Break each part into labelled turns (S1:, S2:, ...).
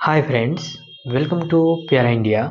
S1: Hi friends, welcome to प्यारा India.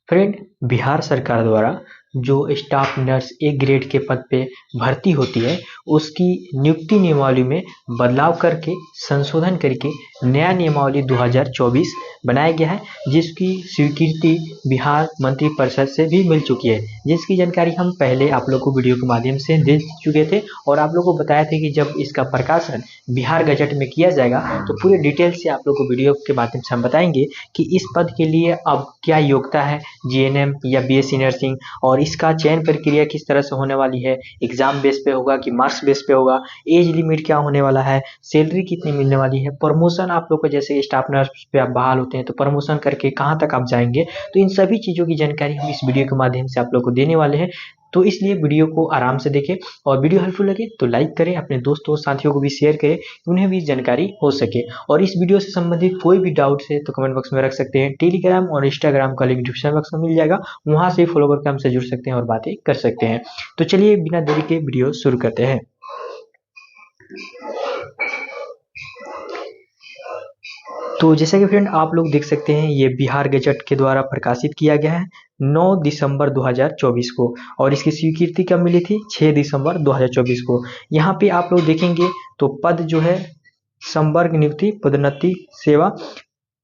S1: Friend, Bihar सरकार द्वारा जो स्टाफ नर्स ए ग्रेड के पद पे भर्ती होती है उसकी नियुक्ति नियमावली में बदलाव करके संशोधन करके नया नियमावली 2024 बनाया गया है, जिसकी स्वीकृति बिहार मंत्री परिषद से भी मिल चुकी है, जिसकी जानकारी हम पहले आप लोग को वीडियो के माध्यम से दे चुके थे और आप लोग को बताया था कि जब इसका प्रकाशन बिहार गजट में किया जाएगा तो पूरे डिटेल से आप लोग को वीडियो के माध्यम से हम बताएंगे कि इस पद के लिए अब क्या योग्यता है, जीएनएम या बीएससी नर्सिंग, और इसका चयन प्रक्रिया किस तरह से होने वाली है, एग्जाम बेस पे होगा कि मार्क्स बेस पे होगा, एज लिमिट क्या होने वाला है, सैलरी कितनी मिलने वाली है, प्रमोशन आप लोग को जैसे स्टाफ नर्स पे आप बहाल होते हैं तो प्रमोशन करके कहाँ तक आप जाएंगे, तो इन सभी चीज़ों की जानकारी हम इस वीडियो के माध्यम से आप लोग को देने वाले हैं। तो इसलिए वीडियो को आराम से देखें और वीडियो हेल्पफुल लगे तो लाइक करें, अपने दोस्तों साथियों को भी शेयर करें, उन्हें भी जानकारी हो सके। और इस वीडियो से संबंधित कोई भी डाउट है तो कमेंट बॉक्स में रख सकते हैं। टेलीग्राम और इंस्टाग्राम का लिंक डिस्क्रिप्शन बॉक्स में मिल जाएगा, वहां से फॉलो करके हमसे जुड़ सकते हैं और बातें कर सकते हैं। तो चलिए बिना देरी के वीडियो शुरू करते हैं। तो जैसा कि फ्रेंड आप लोग देख सकते हैं, ये बिहार गजट के द्वारा प्रकाशित किया गया है 9 दिसंबर 2024 को, और इसकी स्वीकृति कब मिली थी? 6 दिसंबर 2024 को। यहाँ पे आप लोग देखेंगे तो पद जो है संवर्ग नियुक्ति पदोन्नति सेवा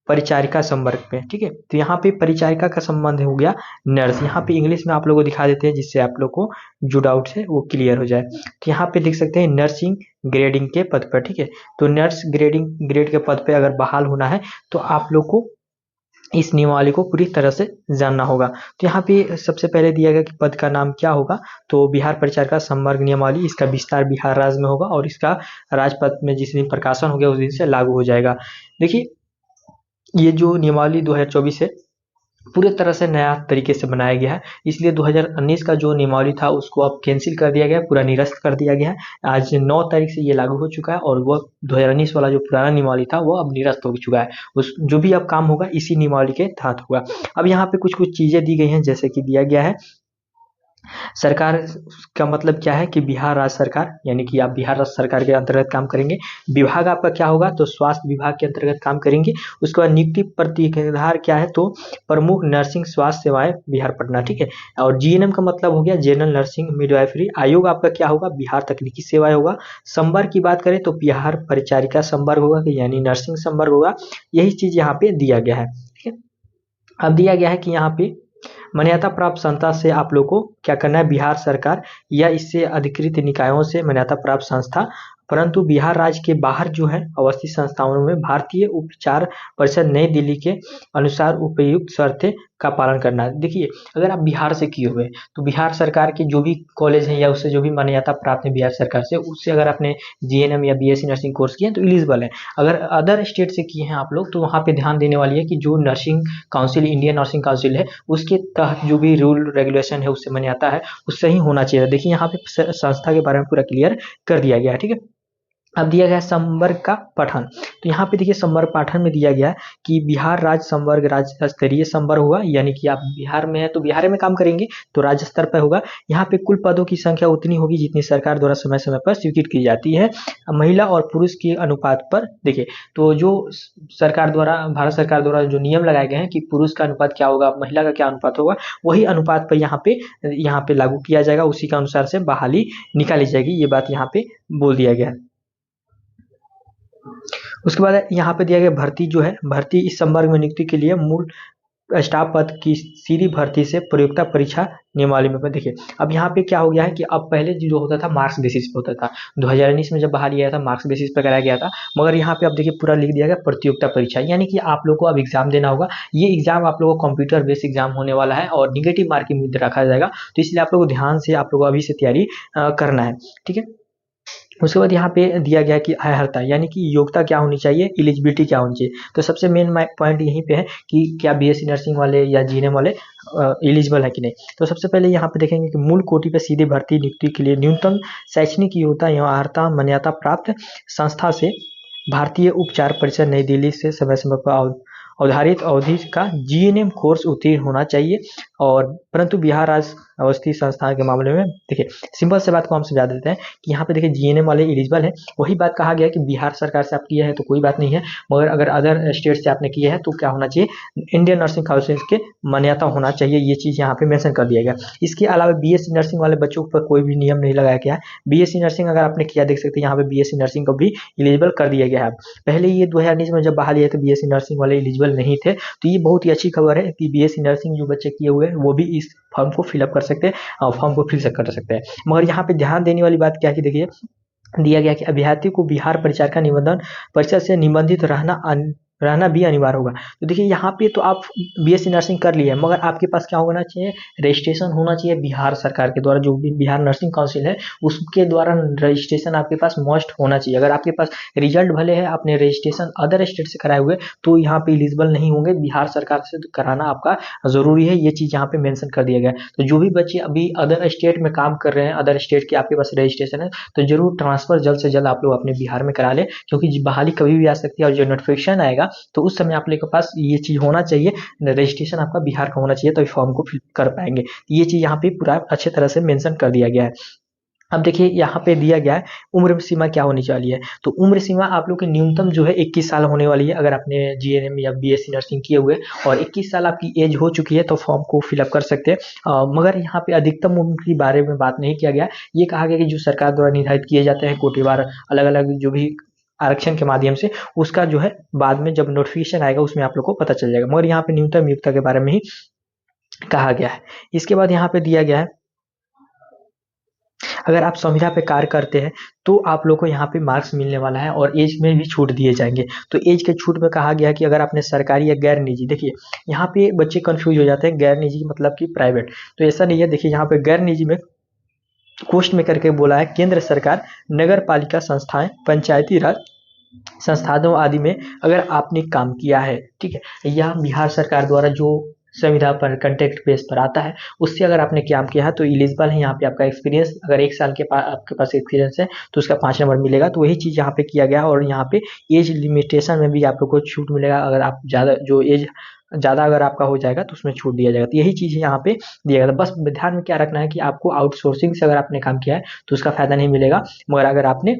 S1: परिचारिका संवर्ग पे, ठीक है। तो यहाँ पे परिचारिका का संबंध हो गया नर्स। यहाँ पे इंग्लिश में आप लोगों को दिखा देते हैं जिससे आप लोग को जो डाउट है वो क्लियर हो जाए। तो यहाँ पे देख सकते हैं नर्सिंग ग्रेडिंग के पद पर, ठीक है। तो नर्स ग्रेड के पद पे अगर बहाल होना है तो आप लोग को इस नियमावली को पूरी तरह से जानना होगा। तो यहाँ पे सबसे पहले दिया गया कि पद का नाम क्या होगा, तो बिहार परिचारिका संवर्ग नियमावली, इसका विस्तार बिहार राज्य में होगा और इसका राजपत्र में जिस दिन प्रकाशन हो गया उस दिन से लागू हो जाएगा। देखिए, ये जो नियमावली 2024 है पूरे तरह से नया तरीके से बनाया गया है, इसलिए 2019 का जो नियमावली था उसको अब कैंसिल कर दिया गया, पूरा निरस्त कर दिया गया है। आज 9 तारीख से ये लागू हो चुका है और वो 2019 वाला जो पुराना नियमावली था वो अब निरस्त हो चुका है। उस जो भी अब काम होगा इसी नियमावली के तहत होगा। अब यहाँ पे कुछ कुछ चीजें दी गई हैं, जैसे कि दिया गया है सरकार का मतलब क्या है कि बिहार राज्य सरकार, यानी कि आप बिहार राज्य सरकार के अंतर्गत काम करेंगे। विभाग आपका क्या होगा, तो स्वास्थ्य विभाग के अंतर्गत काम करेंगे। उसके बाद नियुक्ति प्रतिनिधान क्या है, तो प्रमुख नर्सिंग स्वास्थ्य सेवाएं बिहार पटना, ठीक है। और जीएनएम का मतलब हो गया जनरल नर्सिंग मिडवाइफरी। आयोग आपका क्या होगा, बिहार तकनीकी सेवाएं होगा। संवर्ग की बात करें तो बिहार परिचारिका संवर्ग होगा, यानी नर्सिंग संवर्ग होगा। यही चीज यहाँ पे दिया गया है, ठीक है। अब दिया गया है कि यहाँ पे मान्यता प्राप्त संस्था से आप लोग को क्या करना है, बिहार सरकार या इससे अधिकृत निकायों से मान्यता प्राप्त संस्था, परंतु बिहार राज्य के बाहर जो है अवस्थित संस्थाओं में भारतीय उपचार परिषद नई दिल्ली के अनुसार उपयुक्त शर्तें का पालन करना है। देखिए, अगर आप बिहार से किए हुए तो बिहार सरकार के जो भी कॉलेज हैं या उससे जो भी मान्यता प्राप्त है बिहार सरकार से, उससे अगर आपने जीएनएम या बीएससी नर्सिंग कोर्स किए हैं तो एलिजिबल है। अगर अदर स्टेट से किए हैं आप लोग तो वहाँ पे ध्यान देने वाली है कि जो nursing council, Indian nursing council है, उसके तहत जो भी रूल रेगुलेशन है उससे मान्यता है उससे ही होना चाहिए। देखिए, यहाँ पे संस्था के बारे में पूरा क्लियर कर दिया गया है, ठीक है। अब दिया गया है संवर्ग का पठन। तो यहाँ पे देखिए संवर्ग पाठन में दिया गया है कि बिहार राज्य संवर्ग राज्य स्तरीय संवर्ग होगा, यानी कि आप बिहार में है तो बिहार में काम करेंगे तो राज्य स्तर पर होगा। यहाँ पे कुल पदों की संख्या उतनी होगी जितनी सरकार द्वारा समय समय पर स्वीकृत की जाती है। महिला और पुरुष के अनुपात पर देखिए, तो जो सरकार द्वारा, भारत सरकार द्वारा जो नियम लगाए गए हैं कि पुरुष का अनुपात क्या होगा, महिला का क्या अनुपात होगा, वही अनुपात पर यहाँ पे लागू किया जाएगा। उसी के अनुसार से बहाली निकाली जाएगी, ये बात यहाँ पे बोल दिया गया है। उसके बाद यहाँ पे दिया गया भर्ती जो है, भर्ती इस संवर्ग में नियुक्ति के लिए मूल स्टाफ पद की सीधी भर्ती से प्रयोक्ता परीक्षा नियमावली में देखिए। अब यहाँ पे क्या हो गया है कि अब पहले जो होता था मार्क्स बेसिस पे होता था, 2019 में जब बहाली आया था मार्क्स बेसिस पे कराया गया था, मगर यहाँ पे अब देखिए पूरा लिख दिया गया प्रतियोगिता परीक्षा, यानी कि आप लोग को अब एग्जाम देना होगा। ये एग्जाम आप लोगों को कंप्यूटर बेस्ड एग्जाम होने वाला है और निगेटिव मार्किंग में रखा जाएगा, तो इसलिए आप लोग को ध्यान से आप लोग को अभी से तैयारी करना है, ठीक है। उसके बाद यहाँ पे दिया गया कि अर्हता, यानी कि योग्यता क्या होनी चाहिए, एलिजिबिलिटी क्या होनी चाहिए। तो सबसे मेन पॉइंट यहीं पे है कि क्या बीएससी नर्सिंग वाले या जीएनएम वाले एलिजिबल है कि नहीं। तो सबसे पहले यहाँ पे देखेंगे कि मूल कोटि पे सीधे भर्ती नियुक्ति के लिए न्यूनतम शैक्षणिक योग्यता एवं अर्हता मान्यता प्राप्त संस्था से भारतीय उपचार परिषद नई दिल्ली से समय समय पर अवधारित अवधि का जीएनएम कोर्स उत्तीर्ण होना चाहिए। और परंतु बिहार राज्य अवस्थित संस्थान के मामले में देखिए सिंपल से बात को हम समझा देते हैं कि यहाँ पे देखिए जीएनएम वाले एलिजिबल है। वही बात कहा गया कि बिहार सरकार से आप किया है तो कोई बात नहीं है, मगर अगर अदर स्टेट से आपने किया है तो क्या होना चाहिए, इंडियन नर्सिंग काउंसिल के मान्यता होना चाहिए। ये चीज़ यहाँ पे मेंशन कर दिया गया। इसके अलावा बीएससी नर्सिंग वाले बच्चों पर कोई भी नियम नहीं लगाया गया है। बीएससी नर्सिंग अगर आपने किया देख सकते हैं यहाँ पे बीएससी नर्सिंग को भी एलिजिबल कर दिया गया है। पहले ये 2019 में जब बहाली है तो बीएससी नर्सिंग वाले एलिजिबल नहीं थे, तो ये बहुत ही अच्छी खबर है कि बीएससी नर्सिंग जो बच्चे किए हुए हैं वो भी इस फॉर्म को फिलअप कर सकते हैं और फॉर्म को फिल कर सकते हैं। मगर यहाँ पे ध्यान देने वाली बात क्या है कि देखिए दिया गया कि अभ्यर्थी को बिहार परिचारिका निबंधन परिषद से निबंधित रहना भी अनिवार्य होगा। तो देखिए यहाँ पे तो आप बीएससी नर्सिंग कर लिए, मगर आपके पास क्या होना चाहिए, रजिस्ट्रेशन होना चाहिए बिहार सरकार के द्वारा, जो भी बिहार नर्सिंग काउंसिल है उसके द्वारा रजिस्ट्रेशन आपके पास मस्ट होना चाहिए। अगर आपके पास रिजल्ट भले है आपने रजिस्ट्रेशन अदर स्टेट से कराए हुए तो यहाँ पे एलिजिबल नहीं होंगे, बिहार सरकार से कराना आपका जरूरी है। ये चीज़ यहाँ पे मेंशन कर दिया गया है। तो जो भी बच्चे अभी अदर स्टेट में काम कर रहे हैं, अदर स्टेट के आपके पास रजिस्ट्रेशन है, तो जरूर ट्रांसफर जल्द से जल्द आप लोग अपने बिहार में करा लें, क्योंकि बहाली कभी भी आ सकती है और जो नोटिफिकेशन आएगा तो उस समय आप लोग के पास ये चीज़ होना चाहिए, रजिस्ट्रेशन आपका बिहार का होना चाहिए, तो फॉर्म को फिल कर पाएंगे। ये चीज़ यहाँ पे पूरा अच्छे तरह से मेंशन कर दिया गया है। अब देखिए यहाँ पे दिया गया है उम्र सीमा क्या होनी चाहिए। तो उम्र सीमा आप लोग की न्यूनतम जो है 21 साल होने वाली है, अगर आपने जीएनएम या बीएससी नर्सिंग किए हुए और 21 साल आपकी एज हो चुकी है तो फॉर्म को फिलअप कर सकते हैं। मगर यहाँ पे अधिकतम उम्र के बारे में बात नहीं किया गया। ये कहा गया कि जो सरकार द्वारा निर्धारित किए जाते हैं कोटिवार अलग अलग जो भी आरक्षण के माध्यम से, उसका जो है बाद में जब नोटिफिकेशन आएगा उसमें आप लोग को पता चल जाएगा, मगर यहाँ पे न्यूनतम योग्यता के बारे में ही कहा गया है। इसके बाद यहाँ पे दिया गया है अगर आप संविदा पे कार्य करते हैं तो आप लोग को यहाँ पे मार्क्स मिलने वाला है और एज में भी छूट दिए जाएंगे। तो एज के छूट में कहा गया कि अगर आपने सरकारी या गैर निजी, देखिए यहाँ पे बच्चे कंफ्यूज हो जाते हैं, गैर निजी मतलब कि प्राइवेट, तो ऐसा नहीं है। देखिए यहाँ पे गैर निजी में पोस्ट में करके बोला है केंद्र सरकार, नगर पालिका संस्थाएं, पंचायती राज संस्थानों आदि में अगर आपने काम किया है, ठीक है, या बिहार सरकार द्वारा जो संविदा पर कॉन्ट्रैक्ट बेस पर आता है उससे अगर आपने काम किया है तो एलिजिबल है। यहाँ पे आपका एक्सपीरियंस अगर 1 साल के आपके पास एक्सपीरियंस है तो उसका 5 नंबर मिलेगा। तो वही चीज़ यहाँ पे किया गया और यहाँ पे एज लिमिटेशन में भी आप लोग को छूट मिलेगा। अगर आप ज़्यादा जो एज ज़्यादा अगर आपका हो जाएगा तो उसमें छूट दिया जाएगा। तो यही चीज़ यहाँ पे दिया गया। बस ध्यान में क्या रखना है कि आपको आउटसोर्सिंग से अगर आपने काम किया है तो उसका फायदा नहीं मिलेगा, मगर अगर आपने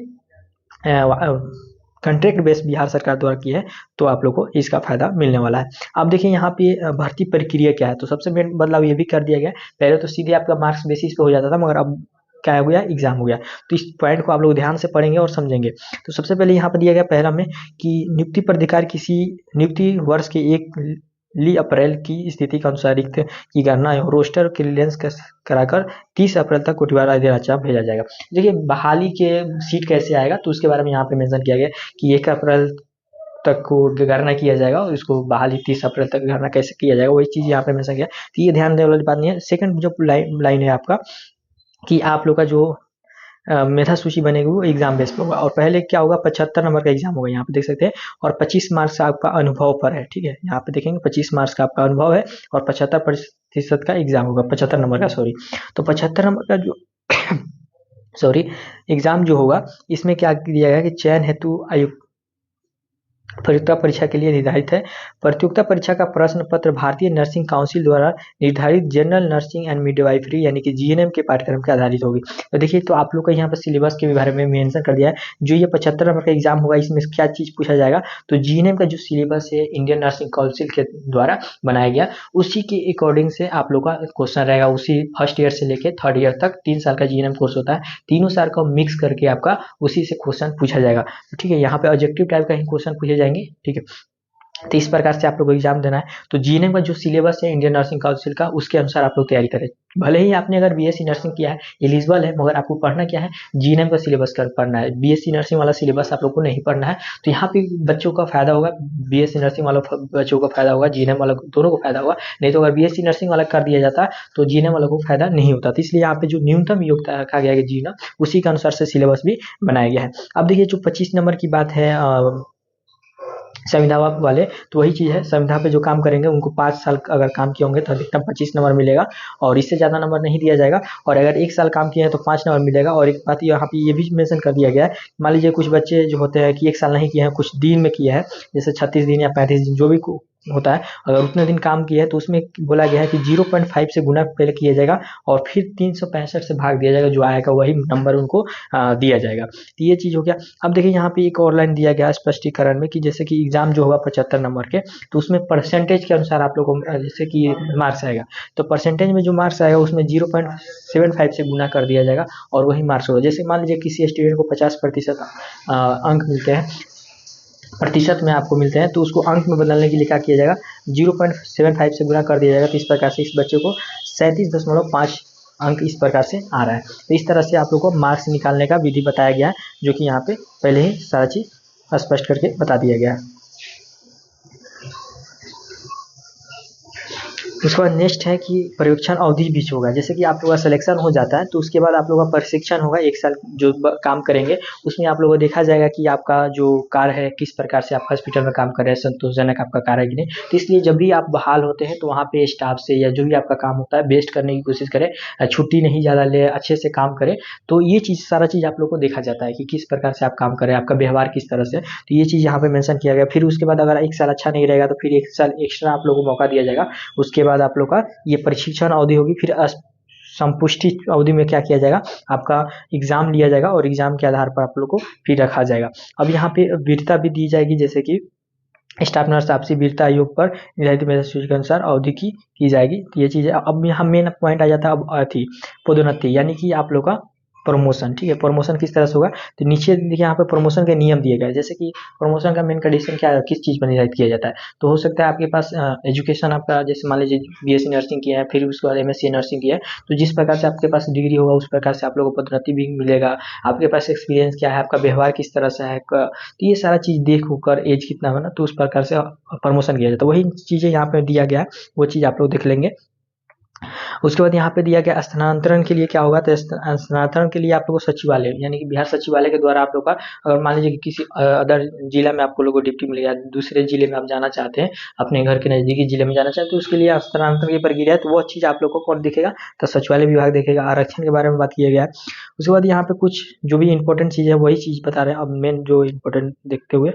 S1: कॉन्ट्रैक्ट बेस बिहार सरकार द्वारा की है तो आप लोग को इसका फायदा मिलने वाला है। अब देखिए यहाँ पे भर्ती प्रक्रिया क्या है। तो सबसे मेन बदलाव ये भी कर दिया गया, पहले तो सीधे आपका मार्क्स बेसिस पे हो जाता था, मगर अब क्या हो गया, एग्जाम हो गया। तो इस पॉइंट को आप लोग ध्यान से पढ़ेंगे और समझेंगे। तो सबसे पहले यहाँ पर दिया गया पहला में कि नियुक्ति पर अधिकार किसी नियुक्ति वर्ष के 1 अप्रैल की स्थिति के अनुसार रिक्त की गणना एवं रोस्टर क्लियरेंस कराकर 30 अप्रैल तक कोटिवार अधिराज्य भेजा जाएगा। देखिए बहाली के सीट कैसे आएगा तो उसके बारे में यहाँ पे मेंशन किया गया कि 1 अप्रैल तक को गणना किया जाएगा और इसको बहाली 30 अप्रैल तक गणना कैसे किया जाएगा वही चीज़ यहाँ पे मेंशन किया। तो ये ध्यान देने वाली बात नहीं है। सेकंड जो लाइन है आपका कि आप लोग का जो मेधा सूची बनेगी वो एग्जाम बेस पे होगा और पहले क्या होगा 75 नंबर का एग्जाम होगा, यहाँ पे देख सकते हैं, और 25 मार्क्स आपका अनुभव पर है, ठीक है। यहाँ पे देखेंगे 25 मार्क्स का आपका अनुभव है और 75% का एग्जाम होगा, 75 नंबर का, सॉरी। तो 75 नंबर का जो सॉरी एग्जाम जो होगा इसमें क्या किया गया कि चयन हेतु आयुक्त प्रतियोगिता परीक्षा के लिए निर्धारित है। प्रतियोगिता परीक्षा का प्रश्न पत्र भारतीय नर्सिंग काउंसिल द्वारा निर्धारित जनरल नर्सिंग एंड मिडवाइफरी यानी कि जीएनएम के पाठ्यक्रम के आधारित होगी। तो देखिए तो आप लोग का यहाँ पर सिलेबस के बारे में मेंशन कर दिया है। जो ये 75 नंबर का एग्जाम होगा इसमें क्या चीज़ पूछा जाएगा, तो जीएनएम का जो सिलेबस है इंडियन नर्सिंग काउंसिल के द्वारा बनाया गया उसी के अकॉर्डिंग से आप लोग का क्वेश्चन रहेगा। उसी फर्स्ट ईयर से लेके 3rd ईयर तक 3 साल का जीएनएम कोर्स होता है, तीनों साल का मिक्स करके आपका उसी से क्वेश्चन पूछा जाएगा। तो ठीक है, यहाँ पे ऑब्जेक्टिव टाइप का ही क्वेश्चन पूछे जाएंगे, ठीक है। तो इस प्रकार से आप लोग को एग्जाम देना है। तो जीएनएम का जो सिलेबस है इंडियन नर्सिंग काउंसिल का उसके अनुसार आप लोग तैयारी करें। भले ही आपने अगर बीएससी नर्सिंग किया है एलिजिबल है, मगर आपको पढ़ना क्या है, जीएनएम का सिलेबस कर पढ़ना है। बीएससी नर्सिंग वाला सिलेबस आप लोग को नहीं पढ़ना है। तो यहाँ पे बच्चों का फायदा होगा, बीएससी नर्सिंग वाला बच्चों को फायदा होगा, जीएनएम वाला दोनों को फायदा होगा। नहीं तो अगर बीएससी नर्सिंग वाला कर दिया जाता तो जीएनएम वाला को फायदा नहीं होता। तो इसलिए यहाँ पे जो न्यूनतम योग्यता रखा गया है जीएनएम उसी के अनुसार से सिलेबस भी बनाया गया है। अब देखिए जो 25 नंबर की बात है संविदा वाले, तो वही चीज़ है, संविदा पे जो काम करेंगे उनको 5 साल अगर काम किए होंगे तो अधिकतम 25 नंबर मिलेगा और इससे ज़्यादा नंबर नहीं दिया जाएगा। और अगर 1 साल काम किए हैं तो 5 नंबर मिलेगा। और एक बात यहाँ पे ये भी मेंशन कर दिया गया है, मान लीजिए कुछ बच्चे जो होते हैं कि 1 साल नहीं किए हैं, कुछ दिन में किए हैं, जैसे 36 दिन या 35 दिन जो भी होता है, अगर उतने दिन काम किया है तो उसमें बोला गया है कि 0.5 से गुना पहले किया जाएगा और फिर 365 से भाग दिया जाएगा, जो आएगा वही नंबर उनको दिया जाएगा। तो ये चीज़ हो गया। अब देखिए यहाँ पे एक और लाइन दिया गया स्पष्टीकरण में कि जैसे कि एग्जाम जो होगा 75 नंबर के, तो उसमें परसेंटेज के अनुसार आप लोगों को जैसे कि मार्क्स आएगा, तो परसेंटेज में जो मार्क्स आएगा उसमें 0.75 से गुना कर दिया जाएगा और वही मार्क्स होगा। जैसे मान लीजिए किसी स्टूडेंट को 50% अंक मिलते हैं, प्रतिशत में आपको मिलते हैं, तो उसको अंक में बदलने के लिए क्या किया जाएगा, 0.75 से गुना कर दिया जाएगा। तो इस प्रकार से इस बच्चे को 37.5 अंक इस प्रकार से आ रहा है। तो इस तरह से आप लोग को मार्क्स निकालने का विधि बताया गया है, जो कि यहाँ पे पहले ही सारा चीज़ स्पष्ट करके बता दिया गया है। उसके बाद नेक्स्ट है कि परीक्षण अवधि भी होगा। जैसे कि आप लोगों का सिलेक्शन हो जाता है तो उसके बाद आप लोगों का प्रशिक्षण होगा, 1 साल जो काम करेंगे उसमें आप लोगों को देखा जाएगा कि आपका जो कार्य है किस प्रकार से आप हॉस्पिटल में काम कर रहे हैं, संतोषजनक आपका कार्य है कि नहीं। तो इसलिए जब भी आप बहाल होते हैं तो वहाँ पे स्टाफ से या जो भी आपका काम होता है बेस्ट करने की कोशिश करें, छुट्टी नहीं ज़्यादा ले, अच्छे से काम करें। तो ये चीज़ सारा चीज़ आप लोग को देखा जाता है कि किस प्रकार से आप काम करें, आपका व्यवहार किस तरह से। तो ये चीज़ यहाँ पे मेंशन किया गया। फिर उसके बाद अगर 1 साल अच्छा नहीं रहेगा तो फिर 1 साल एक्स्ट्रा आप लोगों को मौका दिया जाएगा। उसके बाद आप लोग का ये प्रशिक्षण अवधि होगी। फिर संपुष्टि अवधि में क्या किया जाएगा, आपका एग्जाम लिया जाएगा और एग्जाम के आधार पर आप लोग को फिर रखा जाएगा। अब यहाँ पे वीरता भी दी जाएगी, जैसे कि स्टाफ नर्स आपसी वीरता आयोग पर निर्धारित मेधा सूची के अनुसार अवधि की जाएगी। तो ये चीज़ है। अब यहाँ मेन पॉइंट आ जाता है अब थी पदोन्नति, यानी कि आप लोग का प्रमोशन। ठीक है, प्रमोशन किस तरह से होगा, तो नीचे देखिए यहाँ पे प्रमोशन के नियम दिए गए। जैसे कि प्रमोशन का मेन कंडीशन क्या है, किस चीज़ पर निर्धारित किया जाता है। तो हो सकता है आपके पास एजुकेशन आपका, जैसे मान लीजिए बीएससी नर्सिंग किया है, फिर उसके बाद एमएससी नर्सिंग किया है, तो जिस प्रकार से आपके पास डिग्री होगा उस प्रकार से आप लोगों को पदोन्नति भी मिलेगा। आपके पास एक्सपीरियंस क्या है, आपका व्यवहार किस तरह से है, तो ये सारा चीज़ देख होकर एज कितना बना तो उस प्रकार से प्रमोशन किया जाता है। वही चीज़ें यहाँ पे दिया गया है, वो चीज़ आप लोग देख लेंगे। उसके बाद यहाँ पे दिया गया स्थानांतरण के लिए क्या होगा, तो स्थानांतरण के लिए आप लोग को सचिवालय यानी कि बिहार सचिवालय के द्वारा आप लोग का, अगर मान लीजिए कि किसी अदर जिला में आपको लोगों को ड्यूटी मिल गया, दूसरे जिले में आप जाना चाहते हैं, अपने घर के नज़दीकी जिले में जाना चाहते हैं, तो उसके लिए स्थानांतरण की प्रक्रिया है, तो वो चीज़ आप लोग को कौन दिखेगा, तो सचिवालय विभाग देखेगा। आरक्षण के बारे में बात किया गया है। उसके बाद यहाँ पे कुछ जो भी इंपॉर्टेंट चीज़ है वही चीज़ बता रहे हैं। अब मेन जो इंपॉर्टेंट देखते हुए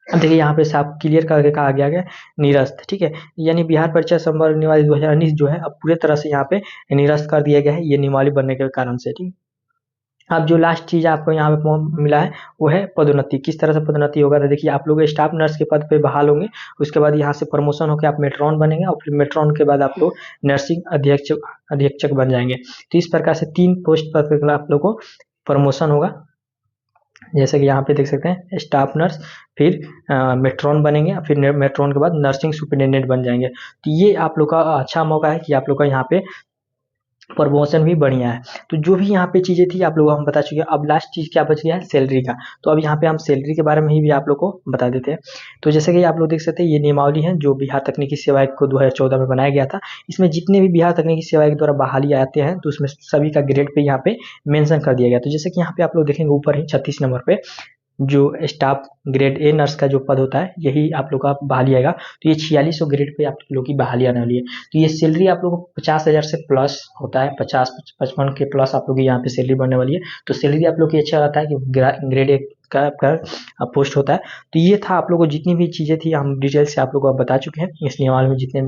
S1: अब देखिए यहाँ पे साफ क्लियर करके कहा गया है निरस्त। ठीक है, यानी बिहार परीक्षा संवर्ग नियमावली 2019 जो है अब पूरे तरह से यहाँ पे निरस्त कर दिया गया है, ये नियमावली बनने के कारण से। ठीक, अब जो लास्ट चीज आपको यहाँ पे मिला है वो है पदोन्नति। किस तरह से पदोन्नति होगा, तो देखिए आप लोग स्टाफ नर्स के पद पे बहाल होंगे, उसके बाद यहाँ से प्रमोशन होकर आप मेट्रॉन बनेंगे और फिर मेट्रॉन के बाद आप लोग नर्सिंग अधीक्षक बन जाएंगे। तो इस प्रकार से 3 पोस्ट पर आप लोग को प्रमोशन होगा, जैसे कि यहाँ पे देख सकते हैं स्टाफ नर्स, फिर मेट्रॉन बनेंगे, फिर मेट्रॉन के बाद नर्सिंग सुपरिटेंडेंट बन जाएंगे। तो ये आप लोग का अच्छा मौका है कि आप लोग का यहाँ पे प्रमोशन भी बढ़िया है। तो जो भी यहाँ पे चीज़ें थी आप लोगों को हम बता चुके हैं। अब लास्ट चीज़ क्या बच गया है, सैलरी का। तो अब यहाँ पे हम सैलरी के बारे में ही भी आप लोग को बता देते हैं। तो जैसे कि आप लोग देख सकते हैं ये नियमावली है जो बिहार तकनीकी सेवा आयोग को 2014 में बनाया गया था। इसमें जितने भी बिहार तकनीकी सेवा आयोग द्वारा बहाली आते हैं तो उसमें सभी का ग्रेड पे यहाँ पे मेंशन कर दिया गया। तो जैसे कि यहाँ पे आप लोग देखेंगे ऊपर ही 36 नंबर पे जो स्टाफ ग्रेड ए नर्स का जो पद होता है यही आप लोग का बहाली आएगा। तो ये 4600 ग्रेड पे आप लोग की बहाली आने वाली है। तो ये सैलरी आप लोग को 50,000 से प्लस होता है, 50-55 के प्लस आप लोग की यहाँ पे सैलरी बनने वाली है। तो सैलरी आप लोग की अच्छा रहता है कि ग्रेड ए का आपका पोस्ट होता है। तो ये था आप लोग को जितनी भी चीज़ें थी हम डिटेल से आप लोग को बता चुके हैं। इस नियमावली में जितने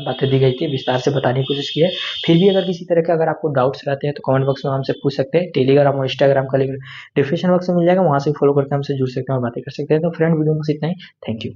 S1: बातें दी गई थी विस्तार से बताने की कोशिश की है। फिर भी अगर किसी तरह के अगर आपको डाउट्स रहते हैं तो कमेंट बॉक्स में हमसे पूछ सकते हैं। टेलीग्राम और इंस्टाग्राम का लिंक डिस्क्रिप्शन बॉक्स में मिल जाएगा, वहाँ से फॉलो करके हमसे जुड़ सकते हैं और बातें कर सकते हैं। तो फ्रेंड वीडियो में बस इतना ही। Thank you.